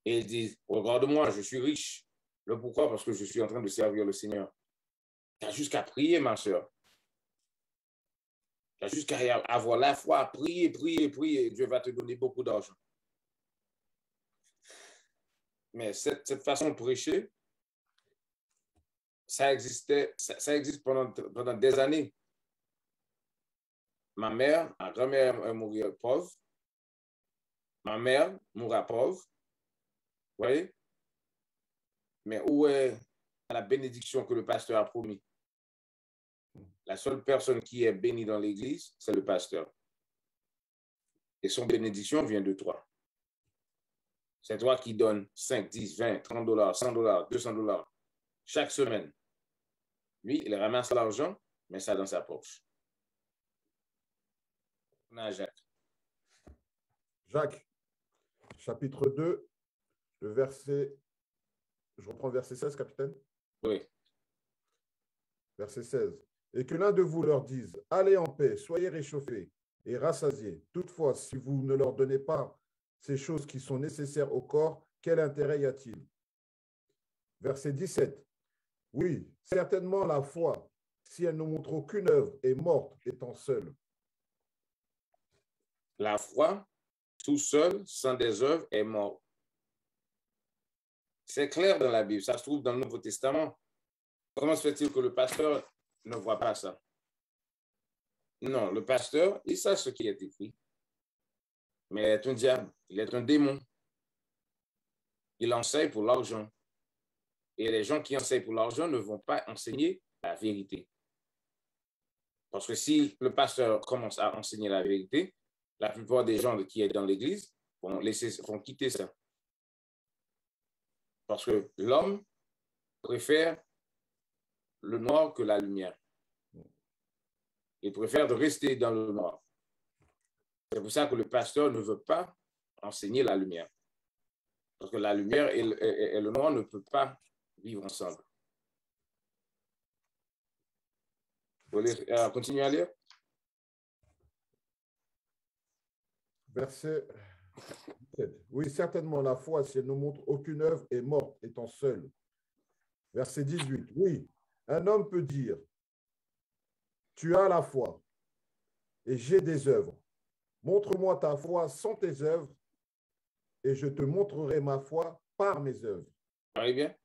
Et ils disent, regarde-moi, je suis riche. Le pourquoi? Parce que je suis en train de servir le Seigneur. Tu n'as juste qu'à prier, ma soeur. Tu as juste qu'à avoir la foi, prier, prier, prier. Dieu va te donner beaucoup d'argent. Mais cette façon de prêcher, ça existe pendant des années. Ma grand-mère est morte pauvre. Ma mère mourra pauvre. Vous voyez? Mais où est la bénédiction que le pasteur a promis? La seule personne qui est bénie dans l'église, c'est le pasteur. Et son bénédiction vient de toi. C'est toi qui donnes 5, 10, 20, 30 dollars, 100 dollars, 200 dollars chaque semaine. Lui, il ramasse l'argent, met ça dans sa poche. On a Jacques. Jacques, chapitre 2, le verset, je reprends le verset 16, capitaine. Oui. Verset 16. Et que l'un de vous leur dise, allez en paix, soyez réchauffés et rassasiés. Toutefois, si vous ne leur donnez pas ces choses qui sont nécessaires au corps, quel intérêt y a-t-il? Verset 17. Oui, certainement la foi, si elle ne montre aucune œuvre, est morte étant seule. La foi, tout seul, sans des œuvres, est mort. C'est clair dans la Bible, ça se trouve dans le Nouveau Testament. Comment se fait-il que le pasteur ne voit pas ça? Non, le pasteur, il sait ce qui est écrit. Mais il est un diable, il est un démon. Il enseigne pour l'argent. Et les gens qui enseignent pour l'argent ne vont pas enseigner la vérité. Parce que si le pasteur commence à enseigner la vérité, la plupart des gens qui sont dans l'église vont quitter ça. Parce que l'homme préfère le noir que la lumière. Il préfère de rester dans le noir. C'est pour ça que le pasteur ne veut pas enseigner la lumière. Parce que la lumière et le noir ne peuvent pas vivre ensemble. Vous voulez continuer à lire? Verset 17. Oui, certainement la foi, si elle ne montre aucune œuvre, est morte étant seule. Verset 18. Oui, un homme peut dire, tu as la foi et j'ai des œuvres. Montre-moi ta foi sans tes œuvres et je te montrerai ma foi par mes œuvres. Allez bien.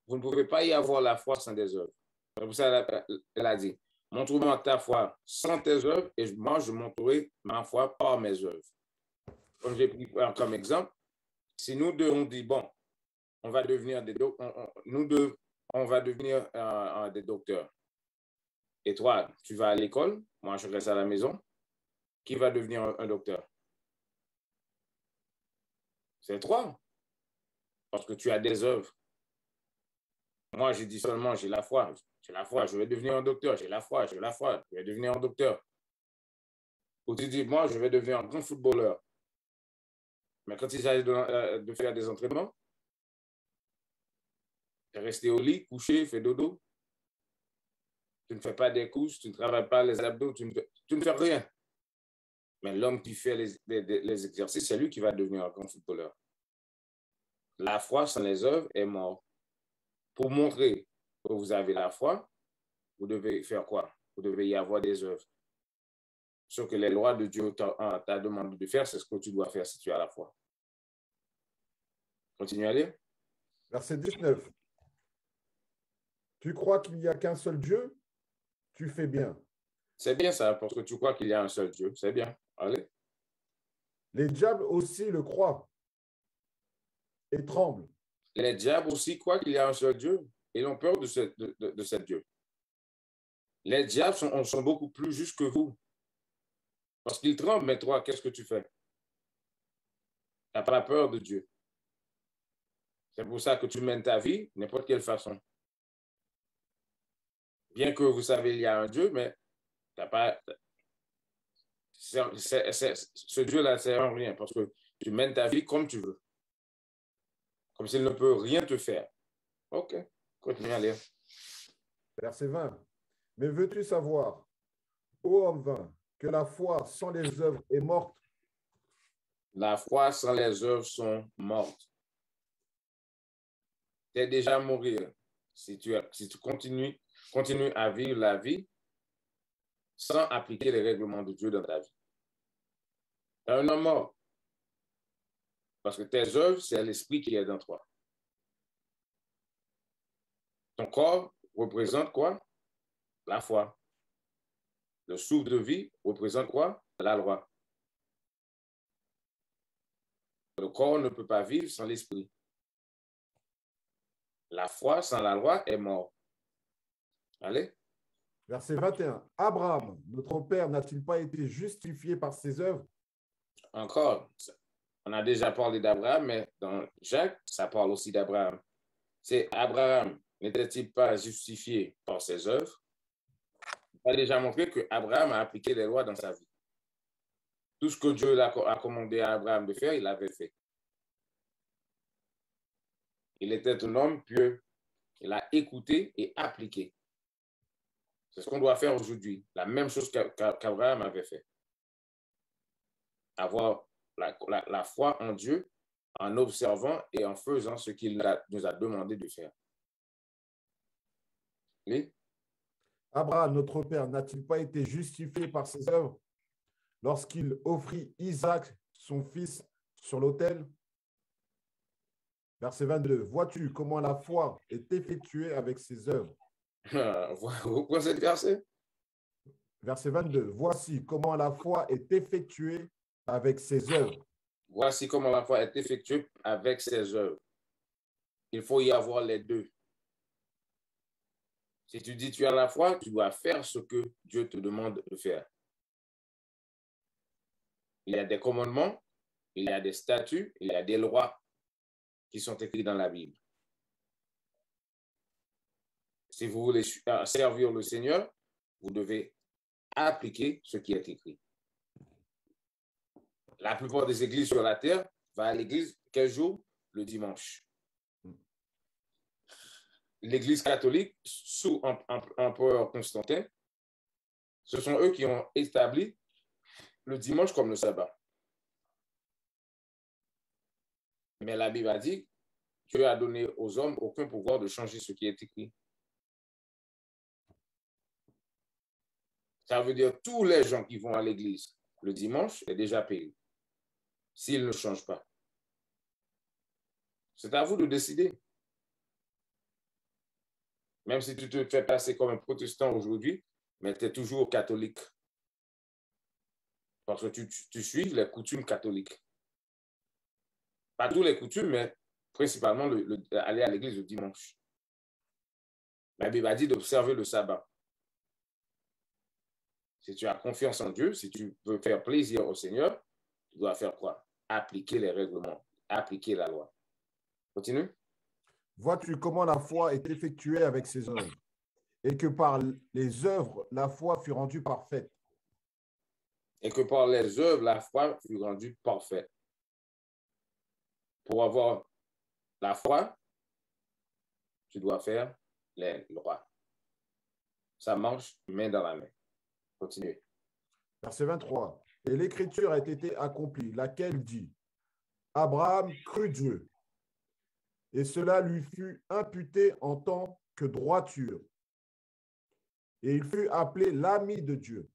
Vous ne pouvez pas y avoir la foi sans des œuvres. C'est pour ça qu'elle a dit, montre-moi ta foi sans tes œuvres et moi, je montrerai ma foi par mes œuvres. Comme j'ai pris comme exemple, si nous deux, on dit, bon, on va devenir nous deux, on va devenir des docteurs. Et toi, tu vas à l'école, moi je reste à la maison. Qui va devenir un docteur? C'est toi, parce que tu as des œuvres. Moi, je dis seulement, j'ai la foi, je vais devenir un docteur, j'ai la foi, je vais devenir un docteur. Ou tu dis, moi, je vais devenir un grand footballeur. Mais quand il s'agit de faire des entraînements, rester au lit, coucher, faire dodo, tu ne fais pas des couches, tu ne travailles pas les abdos, tu ne fais rien. Mais l'homme qui fait les exercices, c'est lui qui va devenir un grand footballeur. La foi sans les œuvres est mort. Pour montrer que vous avez la foi, vous devez faire quoi? Vous devez y avoir des œuvres. Ce que les lois de Dieu t'ont demandé de faire, c'est ce que tu dois faire si tu as la foi. Continue à lire. Verset 19. Tu crois qu'il n'y a qu'un seul Dieu? Tu fais bien. C'est bien ça, parce que tu crois qu'il y a un seul Dieu. C'est bien. Allez. Les diables aussi le croient et tremblent. Les diables aussi croient qu'il y a un seul Dieu. Ils ont peur de ce Dieu. Les diables sont beaucoup plus justes que vous. Parce qu'ils tremblent, mais toi, qu'est-ce que tu fais? Tu n'as pas peur de Dieu. C'est pour ça que tu mènes ta vie n'importe quelle façon. Bien que vous savez il y a un Dieu, mais t'as pas, ce Dieu-là ne sert à rien parce que tu mènes ta vie comme tu veux. Comme s'il ne peut rien te faire. OK, continue à lire. Verset 20. Mais veux-tu savoir, ô homme vain, que la foi sans les œuvres est morte? La foi sans les œuvres sont mortes. Tu es déjà mourir si tu continues à vivre la vie sans appliquer les règlements de Dieu dans ta vie. Tu es un homme mort. Parce que tes œuvres, c'est l'esprit qui est dans toi. Ton corps représente quoi? La foi. Le souffle de vie représente quoi? La loi. Le corps ne peut pas vivre sans l'esprit. La foi sans la loi est mort. Allez. Verset 21. Abraham, notre père, n'a-t-il pas été justifié par ses œuvres? Encore, on a déjà parlé d'Abraham, mais dans Jacques, ça parle aussi d'Abraham. C'est Abraham, n'était-il pas justifié par ses œuvres? On a déjà montré que Abraham a appliqué les lois dans sa vie. Tout ce que Dieu a commandé à Abraham de faire, il l'avait fait. Il était un homme pieux. Il a écouté et appliqué. C'est ce qu'on doit faire aujourd'hui. La même chose qu'Abraham avait fait. Avoir la foi en Dieu en observant et en faisant ce qu'il nous a demandé de faire. Oui? Abraham, notre père, n'a-t-il pas été justifié par ses œuvres lorsqu'il offrit Isaac, son fils, sur l'autel? Verset 22. Vois-tu comment la foi est effectuée avec ses œuvres? Vous prenez ce verset? Verset 22. Voici comment la foi est effectuée avec ses œuvres. Voici comment la foi est effectuée avec ses œuvres. Il faut y avoir les deux. Si tu dis tu as la foi, tu dois faire ce que Dieu te demande de faire. Il y a des commandements, il y a des statuts, il y a des lois qui sont écrits dans la Bible. Si vous voulez servir le Seigneur, vous devez appliquer ce qui est écrit. La plupart des églises sur la terre vont à l'église quel jour? Le dimanche. L'église catholique, sous empereur Constantin, ce sont eux qui ont établi le dimanche comme le sabbat. Mais la Bible a dit, Dieu a donné aux hommes aucun pouvoir de changer ce qui est écrit. Ça veut dire tous les gens qui vont à l'église le dimanche est déjà payé, s'ils ne changent pas. C'est à vous de décider. Même si tu te fais passer comme un protestant aujourd'hui, mais tu es toujours catholique. Parce que tu suis les coutumes catholiques. Pas toutes les coutumes, mais principalement aller à l'église le dimanche. La Bible a dit d'observer le sabbat. Si tu as confiance en Dieu, si tu veux faire plaisir au Seigneur, tu dois faire quoi? Appliquer les règlements, appliquer la loi. Continue. Vois-tu comment la foi est effectuée avec ses œuvres, et que par les œuvres, la foi fut rendue parfaite. Et que par les œuvres, la foi fut rendue parfaite. Pour avoir la foi, tu dois faire les lois. Ça marche main dans la main. Continuez. Verset 23. Et l'écriture a été accomplie, laquelle dit, Abraham crut Dieu, et cela lui fut imputé en tant que droiture. Et il fut appelé l'ami de Dieu.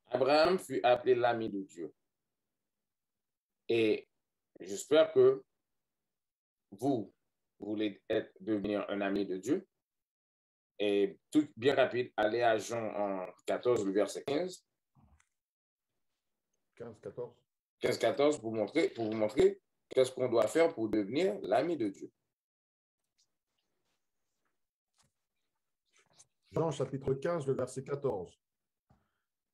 Abraham fut appelé l'ami de Dieu. Et j'espère que vous voulez devenir un ami de Dieu. Et tout bien rapide, allez à Jean 14, le verset 15. 15-14. 15-14 pour vous montrer qu'est-ce qu'on doit faire pour devenir l'ami de Dieu. Jean chapitre 15, le verset 14.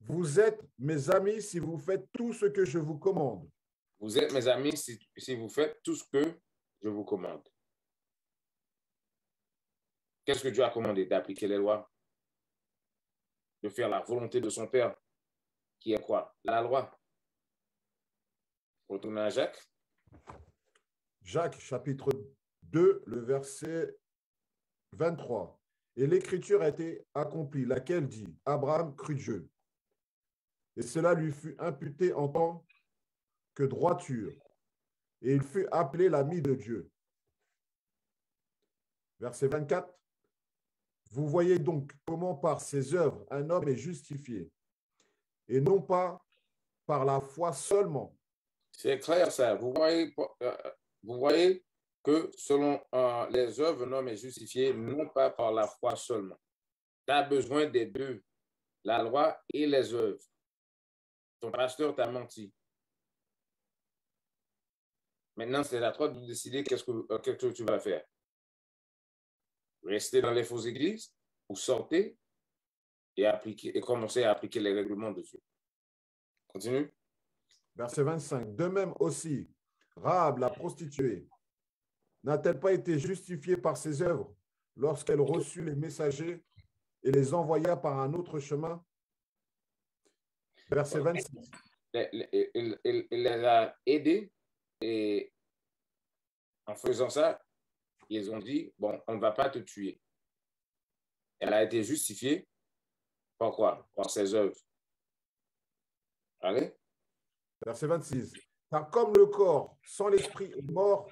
Vous êtes mes amis si vous faites tout ce que je vous commande. Vous êtes mes amis si vous faites tout ce que je vous commande. Qu'est-ce que Dieu a commandé? D'appliquer les lois, de faire la volonté de son Père, qui est quoi? La loi. Retournez à Jacques. Jacques, chapitre 2, le verset 23. Et l'écriture a été accomplie, laquelle dit, Abraham crut Dieu. Et cela lui fut imputé en tant que droiture. Et il fut appelé l'ami de Dieu. Verset 24. Vous voyez donc comment par ses œuvres un homme est justifié, et non pas par la foi seulement. C'est clair ça. Vous voyez que selon les œuvres, un homme est justifié, non pas par la foi seulement. Tu as besoin des deux, la loi et les œuvres. Ton pasteur t'a menti. Maintenant, c'est à toi de décider qu'est-ce que tu vas faire. Rester dans les fausses églises ou sortir et commencer à appliquer les règlements de Dieu. Continue. Verset 25. De même aussi, Rahab, la prostituée, n'a-t-elle pas été justifiée par ses œuvres lorsqu'elle reçut les messagers et les envoya par un autre chemin? Verset 26. Il les a aidés et en faisant ça, ils ont dit, bon, on ne va pas te tuer. Elle a été justifiée par quoi? Par ses œuvres. Allez. Verset 26. Car comme le corps sans l'esprit est mort,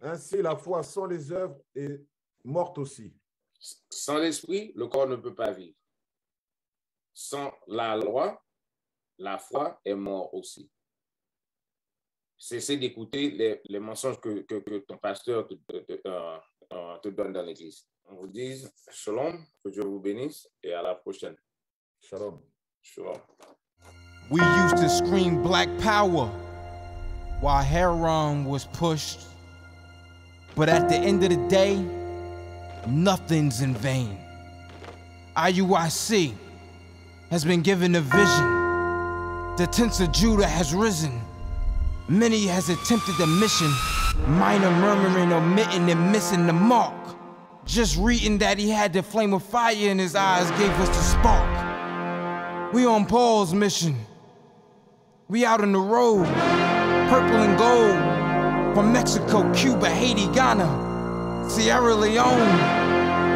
ainsi la foi sans les œuvres est morte aussi. Sans l'esprit, le corps ne peut pas vivre. Sans la loi, la foi est morte aussi. Cessez d'écouter les mensonges que ton pasteur te donne dans l'église. On vous dit shalom, que Dieu vous bénisse et à la prochaine. Shalom. Shalom. We used to scream black power while Heron was pushed. But at the end of the day, nothing's in vain. IUIC has been given a vision. The tents of Judah has risen. Many has attempted the mission, minor murmuring, omitting, and missing the mark. Just reading that he had the flame of fire in his eyes gave us the spark. We on Paul's mission. We out on the road, purple and gold, from Mexico, Cuba, Haiti, Ghana, Sierra Leone.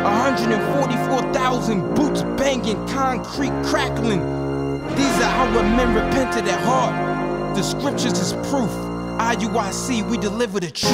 144,000 boots banging, concrete crackling. These are how men repented at heart. The scriptures is proof. IUIC, we deliver the truth.